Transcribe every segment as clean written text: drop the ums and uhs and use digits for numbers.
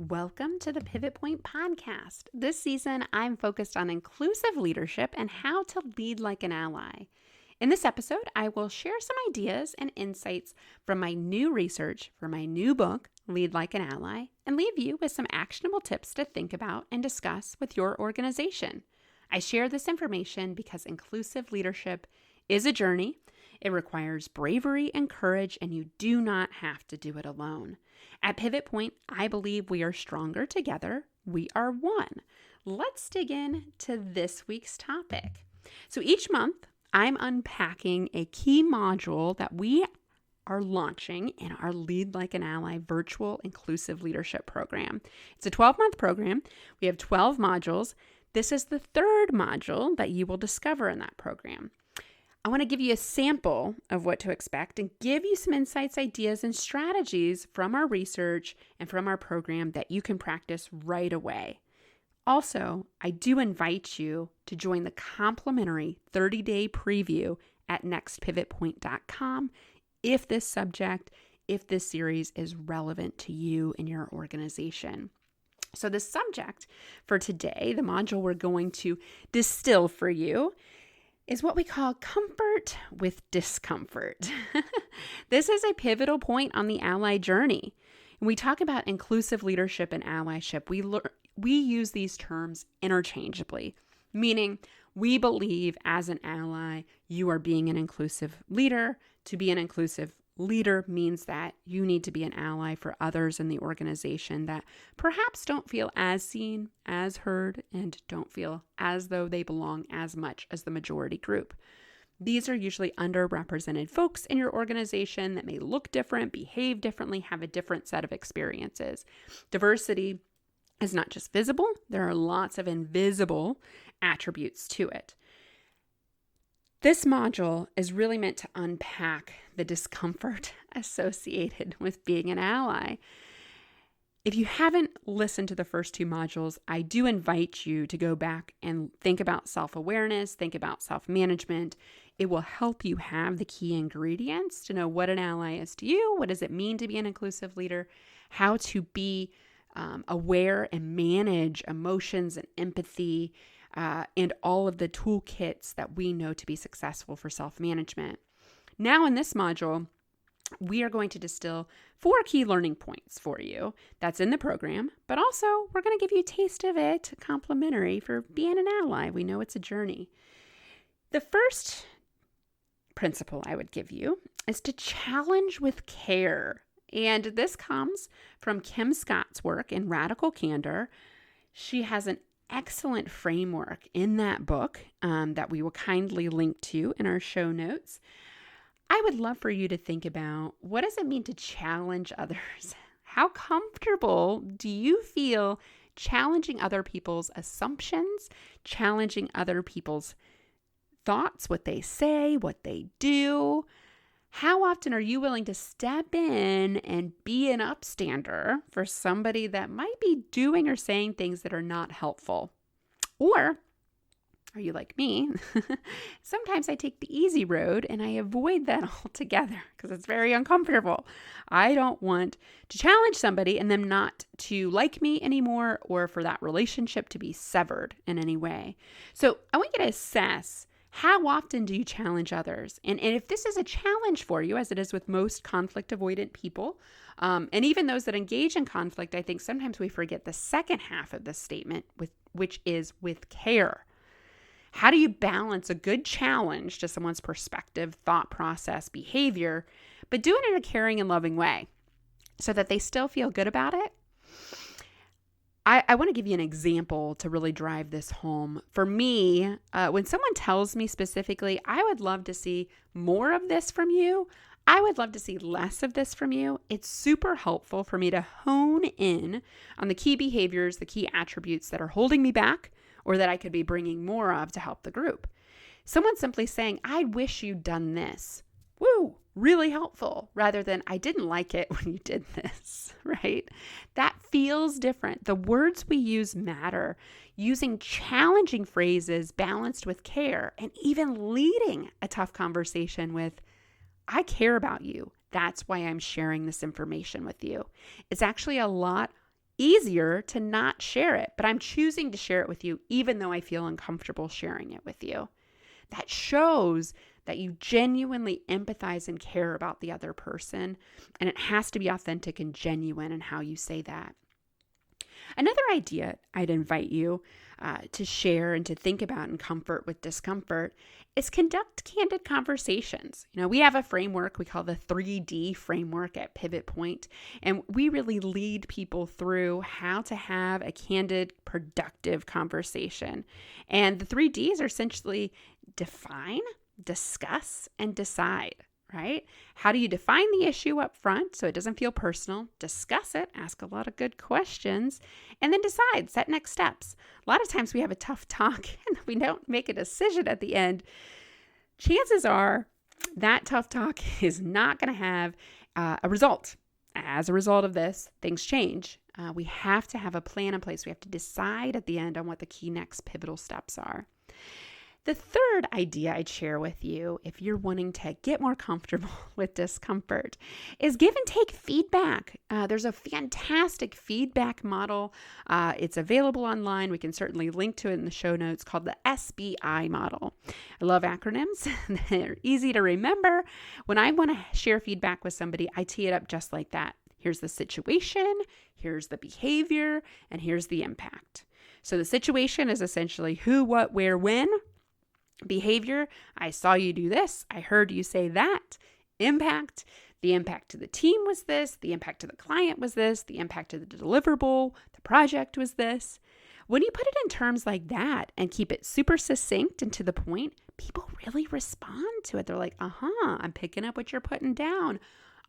Welcome to the Pivot Point podcast. This season, I'm focused on inclusive leadership and how to lead like an ally. In this episode, I will share some ideas and insights from my new research for my new book, Lead Like an Ally, and leave you with some actionable tips to think about and discuss with your organization. I share this information because inclusive leadership is a journey. It requires bravery and courage, and you do not have to do it alone. At Pivot Point, I believe we are stronger together. We are one. Let's dig in to this week's topic. So each month, I'm unpacking a key module that we are launching in our Lead Like an Ally virtual inclusive leadership program. It's a 12-month program. We have 12 modules. This is the third module that you will discover in that program. I want to give you a sample of what to expect and give you some insights, ideas, and strategies from our research and from our program that you can practice right away. Also, I do invite you to join the complimentary 30-day preview at nextpivotpoint.com if this series is relevant to you and your organization. So the subject for today, the module we're going to distill for you, is what we call comfort with discomfort. This is a pivotal point on the ally journey. When we talk about inclusive leadership and allyship, we use these terms interchangeably, meaning we believe as an ally, you are being an inclusive leader. To be an inclusive leader means that you need to be an ally for others in the organization that perhaps don't feel as seen, as heard, and don't feel as though they belong as much as the majority group. These are usually underrepresented folks in your organization that may look different, behave differently, have a different set of experiences. Diversity is not just visible, there are lots of invisible attributes to it. This module is really meant to unpack the discomfort associated with being an ally. If you haven't listened to the first two modules, I do invite you to go back and think about self-awareness, think about self-management. It will help you have the key ingredients to know what an ally is to you, what does it mean to be an inclusive leader, how to be aware and manage emotions and empathy, and all of the toolkits that we know to be successful for self-management. Now in this module, we are going to distill 4 key learning points for you that's in the program, but also we're going to give you a taste of it complimentary for being an ally. We know it's a journey. The first principle I would give you is to challenge with care. And this comes from Kim Scott's work in Radical Candor. She has an excellent framework in that book that we will kindly link to in our show notes. I would love for you to think about, what does it mean to challenge others? How comfortable do you feel challenging other people's assumptions, challenging other people's thoughts, what they say, what they do? How often are you willing to step in and be an upstander for somebody that might be doing or saying things that are not helpful? Or are you like me? Sometimes I take the easy road and I avoid that altogether because it's very uncomfortable. I don't want to challenge somebody and them not to like me anymore or for that relationship to be severed in any way. So I want you to assess, how often do you challenge others? And if this is a challenge for you, as it is with most conflict avoidant people, and even those that engage in conflict, I think sometimes we forget the second half of this statement, which is with care. How do you balance a good challenge to someone's perspective, thought process, behavior, but do it in a caring and loving way so that they still feel good about it? I want to give you an example to really drive this home. For me, when someone tells me specifically, I would love to see more of this from you, I would love to see less of this from you, it's super helpful for me to hone in on the key behaviors, the key attributes that are holding me back or that I could be bringing more of to help the group. Someone simply saying, I wish you'd done this. Woo, really helpful, rather than I didn't like it when you did this, right? That feels different. The words we use matter. Using challenging phrases balanced with care and even leading a tough conversation with, I care about you. That's why I'm sharing this information with you. It's actually a lot easier to not share it, but I'm choosing to share it with you even though I feel uncomfortable sharing it with you. That shows that you genuinely empathize and care about the other person, and it has to be authentic and genuine in how you say that. Another idea I'd invite you to share and to think about in Comfort with Discomfort is conduct candid conversations. We have a framework we call the 3D framework at Pivot Point, and we really lead people through how to have a candid, productive conversation. And the 3Ds are essentially define, discuss, and decide. Right? How do you define the issue up front so it doesn't feel personal? Discuss it, ask a lot of good questions, and then decide, set next steps. A lot of times we have a tough talk and we don't make a decision at the end. Chances are that tough talk is not going to have a result. As a result of this, things change. We have to have a plan in place. We have to decide at the end on what the key next pivotal steps are. The third idea I'd share with you, if you're wanting to get more comfortable with discomfort, is give and take feedback. There's a fantastic feedback model. It's available online. We can certainly link to it in the show notes, called the SBI model. I love acronyms. They're easy to remember. When I want to share feedback with somebody, I tee it up just like that. Here's the situation, here's the behavior, and here's the impact. So the situation is essentially who, what, where, when. Behavior, I saw you do this, I heard you say that. Impact, the impact to the team was this, the impact to the client was this, the impact to the deliverable, the project was this. When you put it in terms like that and keep it super succinct and to the point, people really respond to it. They're like, I'm picking up what you're putting down.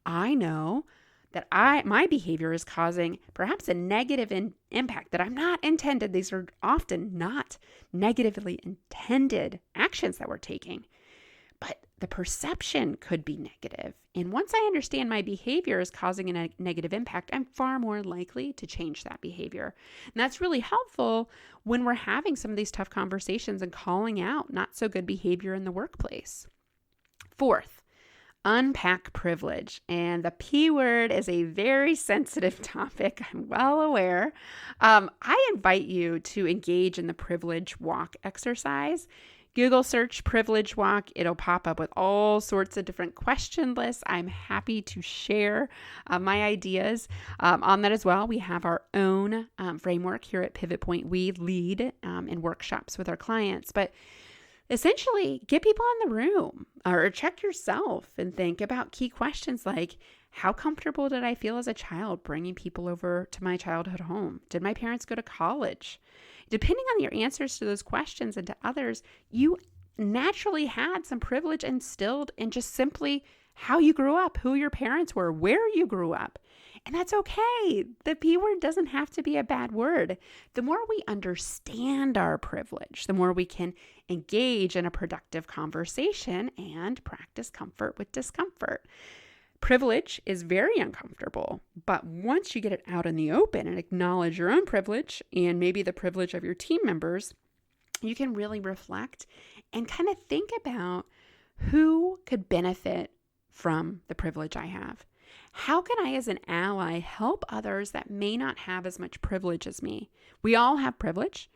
I know that my behavior is causing perhaps a negative impact that I'm not intended. These are often not negatively intended actions that we're taking, but the perception could be negative. And once I understand my behavior is causing a negative impact, I'm far more likely to change that behavior. And that's really helpful when we're having some of these tough conversations and calling out not so good behavior in the workplace. Fourth, unpack privilege. And the P word is a very sensitive topic. I'm well aware. I invite you to engage in the privilege walk exercise. Google search privilege walk. It'll pop up with all sorts of different question lists. I'm happy to share my ideas on that as well. We have our own framework here at Pivot Point. We lead in workshops with our clients, but essentially, get people in the room or check yourself and think about key questions like, how comfortable did I feel as a child bringing people over to my childhood home? Did my parents go to college? Depending on your answers to those questions and to others, you naturally had some privilege instilled in just simply how you grew up, who your parents were, where you grew up. And that's okay. The P word doesn't have to be a bad word. The more we understand our privilege, the more we can engage in a productive conversation and practice comfort with discomfort. Privilege is very uncomfortable, but once you get it out in the open and acknowledge your own privilege and maybe the privilege of your team members, you can really reflect and kind of think about who could benefit from the privilege I have. How can I, as an ally, help others that may not have as much privilege as me? We all have privilege.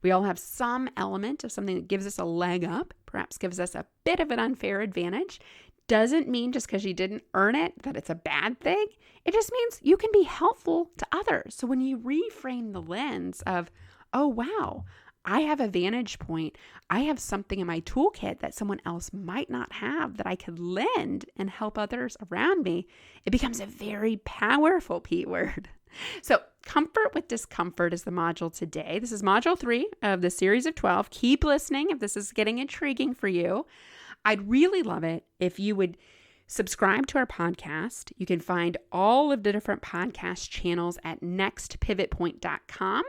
We all have some element of something that gives us a leg up, perhaps gives us a bit of an unfair advantage. Doesn't mean just because you didn't earn it that it's a bad thing. It just means you can be helpful to others. So when you reframe the lens of, oh, wow, I have a vantage point. I have something in my toolkit that someone else might not have that I could lend and help others around me, it becomes a very powerful P word. So comfort with discomfort is the module today. This is module 3 of the series of 12. Keep listening if this is getting intriguing for you. I'd really love it if you would subscribe to our podcast. You can find all of the different podcast channels at nextpivotpoint.com.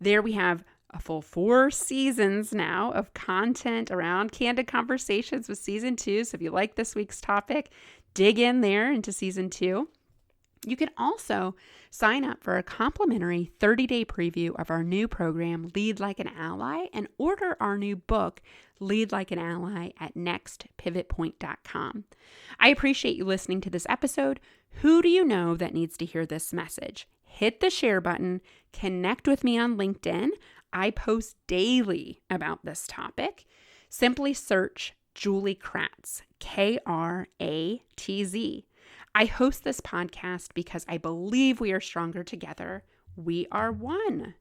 There we have a full 4 seasons now of content around Candid Conversations with season 2. So if you like this week's topic, dig in there into season 2. You can also sign up for a complimentary 30-day preview of our new program, Lead Like an Ally, and order our new book, Lead Like an Ally, at nextpivotpoint.com. I appreciate you listening to this episode. Who do you know that needs to hear this message? hit the share button, connect with me on LinkedIn. I post daily about this topic. Simply search Julie Kratz, Kratz. I host this podcast because I believe we are stronger together. We are one.